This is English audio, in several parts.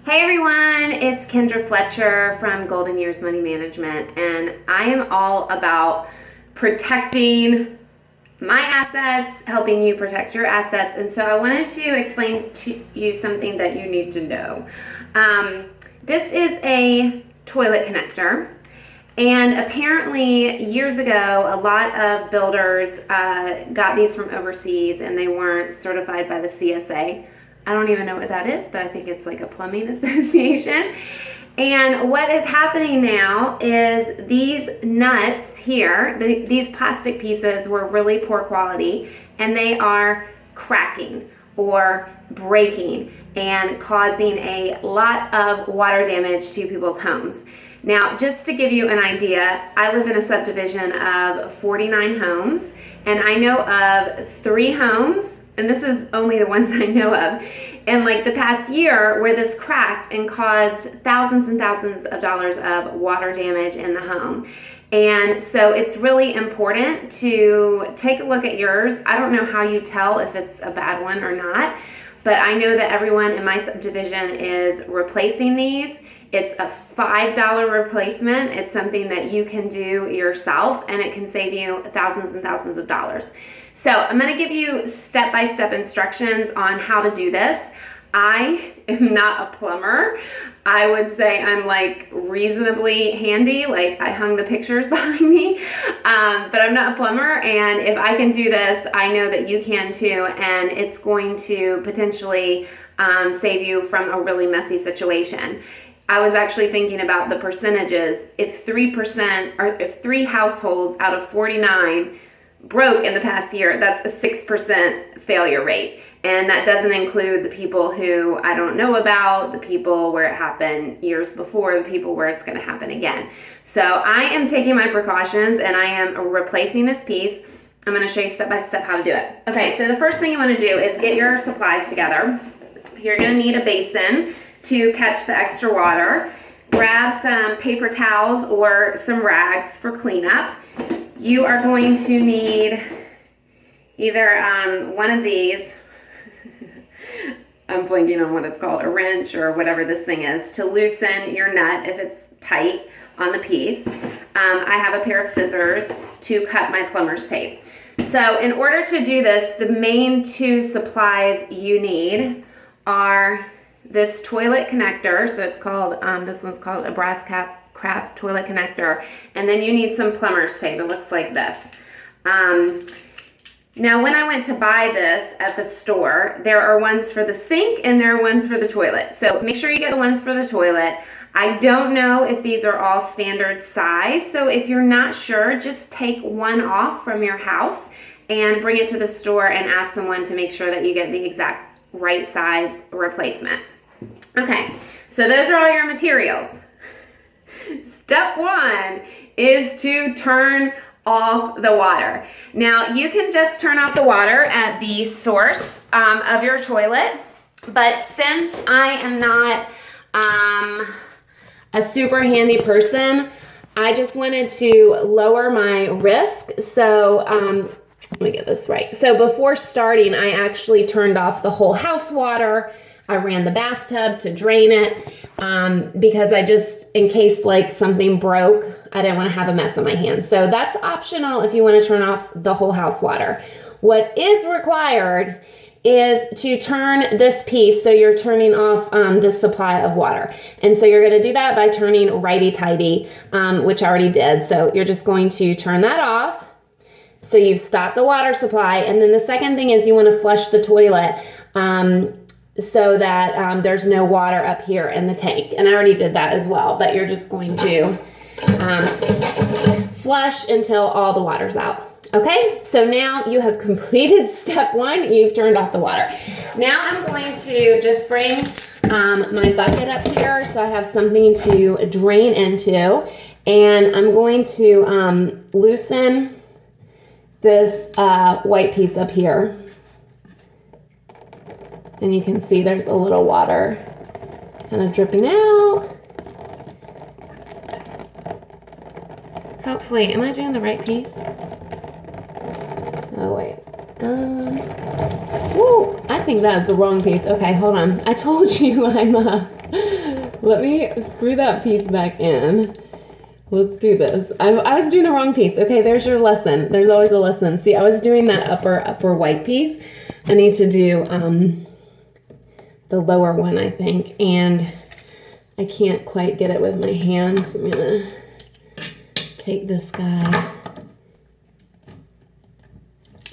Hey everyone, it's Kendra Fletcher from Golden Years Money Management, and I am all about protecting my assets, helping you protect your assets. And so I wanted to explain to you something that you need to know. This is a toilet connector, and apparently years ago a lot of builders got these from overseas and they weren't certified by the CSA. I don't even know what that is, but I think it's like a plumbing association. And what is happening now is these nuts here, these plastic pieces were really poor quality, and they are cracking or breaking and causing a lot of water damage to people's homes. Now, just to give you an idea, I live in a subdivision of 49 homes, and I know of 3 homes, and this is only the ones I know of, in like the past year where this cracked and caused thousands and thousands of dollars of water damage in the home. And so it's really important to take a look at yours. I don't know how you tell if it's a bad one or not, but I know that everyone in my subdivision is replacing these. It's a $5 replacement. It's something that you can do yourself, and it can save you thousands and thousands of dollars. So I'm going to give you step-by-step instructions on how to do this. I am not a plumber. I would say I'm like reasonably handy, like I hung the pictures behind me, but I'm not a plumber, and if I can do this, I know that you can too, and it's going to potentially save you from a really messy situation. I was actually thinking about the percentages. If 3% or if 3 households out of 49 broke in the past year, that's a 6% failure rate. And that doesn't include the people who I don't know about, the people where it happened years before, the people where it's going to happen again. So I am taking my precautions and I am replacing this piece. I'm going to show you step by step how to do it. Okay, so the first thing you want to do is get your supplies together. You're going to need a basin to catch the extra water. Grab some paper towels or some rags for cleanup. You are going to need either one of these, I'm blanking on what it's called, a wrench or whatever this thing is, to loosen your nut if it's tight on the piece. I have a pair of scissors to cut my plumber's tape. So in order to do this, the main 2 supplies you need are this toilet connector. So it's called, this one's called a brass craft toilet connector. And then you need some plumber's tape. It looks like this. Now, when I went to buy this at the store, there are ones for the sink and there are ones for the toilet. So make sure you get the ones for the toilet. I don't know if these are all standard size. So if you're not sure, just take one off from your house and bring it to the store and ask someone to make sure that you get the exact right sized replacement. Okay, so those are all your materials. Step 1 is to turn off the water. Now, you can just turn off the water at the source of your toilet, but since I am not a super handy person, I just wanted to lower my risk. So let me get this right. So before starting, I actually turned off the whole house water. I ran the bathtub to drain it because I just, in case like something broke, I didn't want to have a mess on my hands. So that's optional if you want to turn off the whole house water. What is required is to turn this piece, so you're turning off this supply of water. And so you're going to do that by turning righty-tighty, which I already did. So you're just going to turn that off. So you've stopped the water supply. And then the second thing is you want to flush the toilet so that there's no water up here in the tank. And I already did that as well, but you're just going to flush until all the water's out. Okay, so now you have completed step 1. You've turned off the water. Now I'm going to just bring my bucket up here so I have something to drain into. And I'm going to loosen this white piece up here. And you can see there's a little water kind of dripping out. Hopefully, am I doing the right piece? Oh, wait. Woo, I think that's the wrong piece. Okay, hold on. I told you I'm Let me screw that piece back in. Let's do this. I was doing the wrong piece. Okay, there's your lesson. There's always a lesson. See, I was doing that upper white piece. I need to do the lower one, I think, and I can't quite get it with my hands. I'm gonna take this guy,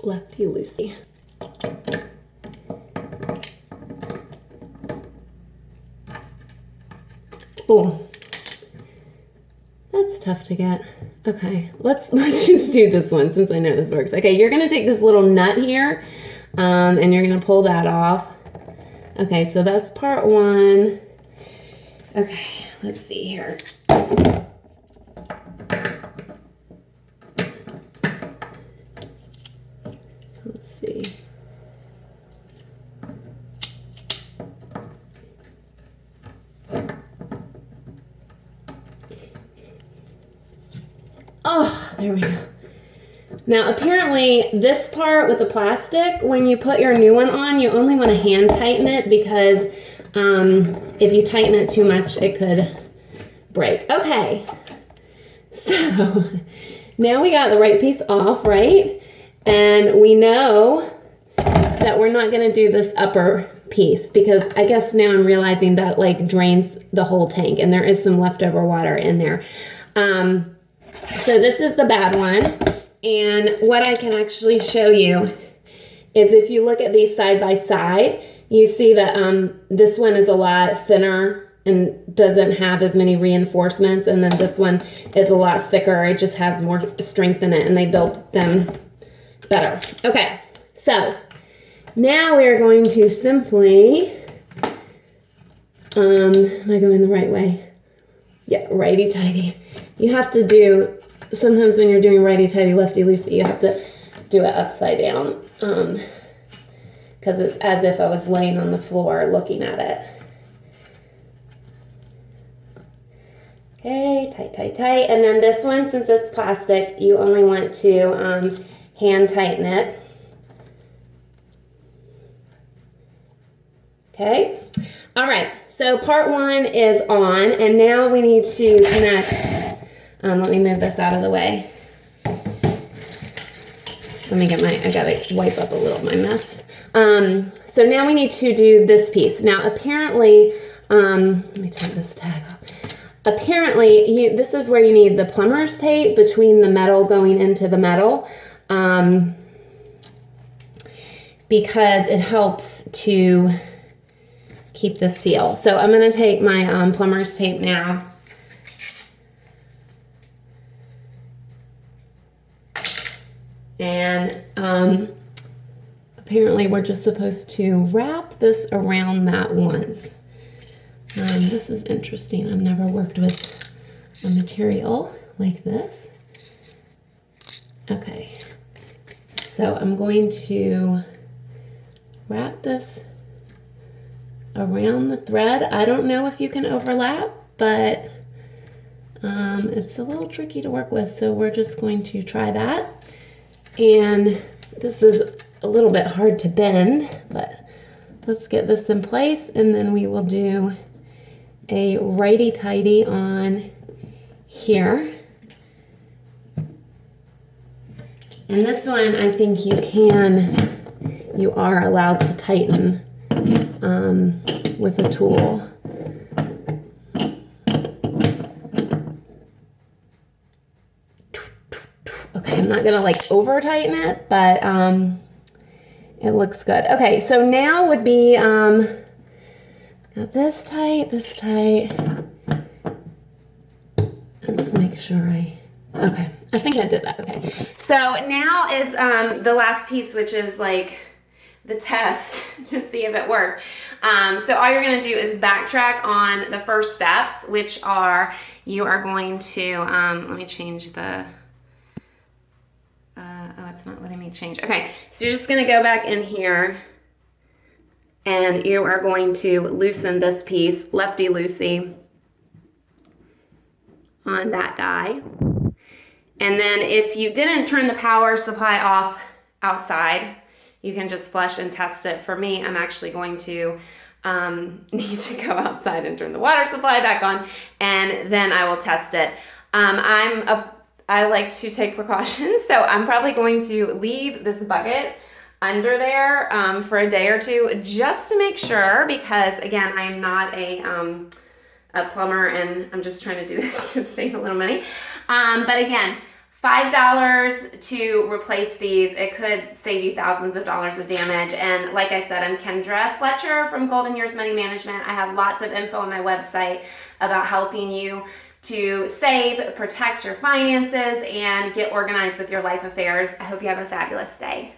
lefty loosey. Oh, that's tough to get. Okay, let's just do this one since I know this works. Okay, you're gonna take this little nut here, and you're gonna pull that off. Okay, so that's part one. Okay, let's see here. Let's see. Oh, there we go. Now, apparently, this part with the plastic, when you put your new one on, you only want to hand tighten it because if you tighten it too much, it could break. Okay, so now we got the right piece off, right? And we know that we're not going to do this upper piece because I guess now I'm realizing that like drains the whole tank and there is some leftover water in there. So this is the bad one. And what I can actually show you is if you look at these side by side, you see that this one is a lot thinner and doesn't have as many reinforcements. And then this one is a lot thicker. It just has more strength in it and they built them better. Okay, so now we're going to simply, am I going the right way? Yeah, righty-tighty. You have to do, sometimes when you're doing righty-tighty, lefty-loosey, you have to do it upside down because it's as if I was laying on the floor looking at it. Okay, tight, tight, tight. And then this one, since it's plastic, you only want to hand tighten it. Okay, all right, so part one is on, and now we need to connect. Let me move this out of the way. Let me get I gotta wipe up a little of my mess. So now we need to do this piece. Now apparently, let me take this tag off. Apparently, this is where you need the plumber's tape between the metal going into the metal, because it helps to keep the seal. So I'm gonna take my plumber's tape now. And apparently we're just supposed to wrap this around that once. This is interesting. I've never worked with a material like this. Okay, so I'm going to wrap this around the thread. I don't know if you can overlap, but it's a little tricky to work with, so we're just going to try that. And this is a little bit hard to bend, but let's get this in place and then we will do a righty-tighty on here. And this one, I think you are allowed to tighten with a tool. Okay, I'm not gonna like over tighten it, but it looks good. Okay, so now would be got this tight. Let's make sure okay, I think I did that. Okay, so now is the last piece, which is like the test to see if it worked. So all you're gonna do is backtrack on the first steps, which are you are going to let me change the oh, it's not letting me change. Okay, so you're just gonna go back in here and you are going to loosen this piece, lefty-loosey, on that guy. And then if you didn't turn the power supply off outside, you can just flush and test it. For me, I'm actually going to need to go outside and turn the water supply back on, and then I will test it. I like to take precautions, so I'm probably going to leave this bucket under there for a day or two just to make sure, because again, I'm not a plumber and I'm just trying to do this to save a little money. But again, $5 to replace these. It could save you thousands of dollars of damage. And like I said, I'm Kendra Fletcher from Golden Years Money Management. I have lots of info on my website about helping you to save, protect your finances, and get organized with your life affairs. I hope you have a fabulous day.